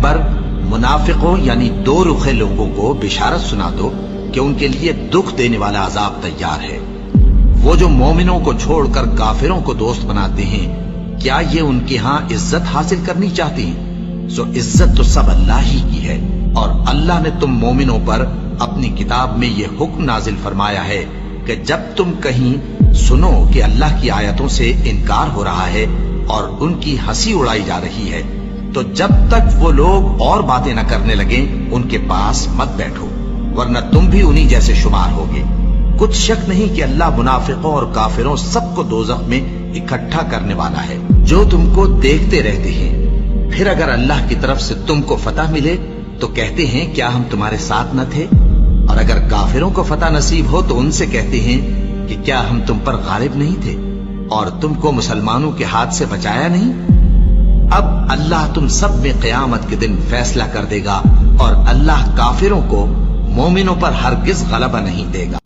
पैगंबर मुनाफिकों यानी दो रुखे लोगों को बिशारत सुना दो कि उनके लिए दुख देने वाला अजाब तैयार है। वो जो मोमिनों को छोड़कर काफिरों को दोस्त बनाते हैं, क्या ये उनके यहाँ इज्जत हासिल करनी चाहती हैं? सो इज्जत तो सब अल्लाह ही की है। और अल्लाह ने तुम मोमिनों पर अपनी किताब में ये हुक्म नाजिल फरमाया है कि जब तुम कहीं सुनो कि अल्लाह की आयतों से इनकार हो रहा है और उनकी हंसी उड़ाई जा रही है, तो जब तक वो लोग और बातें न करने लगे उनके पास मत बैठो, वरना तुम भी उन्हीं जैसे शुमार होगे। कुछ शक नहीं कि अल्लाह मुनाफिकों और काफिरों सबको दोज़ख में इकट्ठा करने वाला है, जो तुमको देखते रहते हैं। फिर अगर अल्लाह की तरफ से तुमको फतह मिले तो कहते हैं क्या हम तुम्हारे साथ न थे, और अगर काफिरों को फतह नसीब हो तो उनसे कहते हैं कि क्या हम तुम पर गालिब नहीं थे और तुमको मुसलमानों के हाथ से बचाया नहीं। अब अल्लाह तुम सब में क़यामत के दिन फैसला कर देगा और अल्लाह काफिरों को मोमिनों पर हरगिज गलबा नहीं देगा।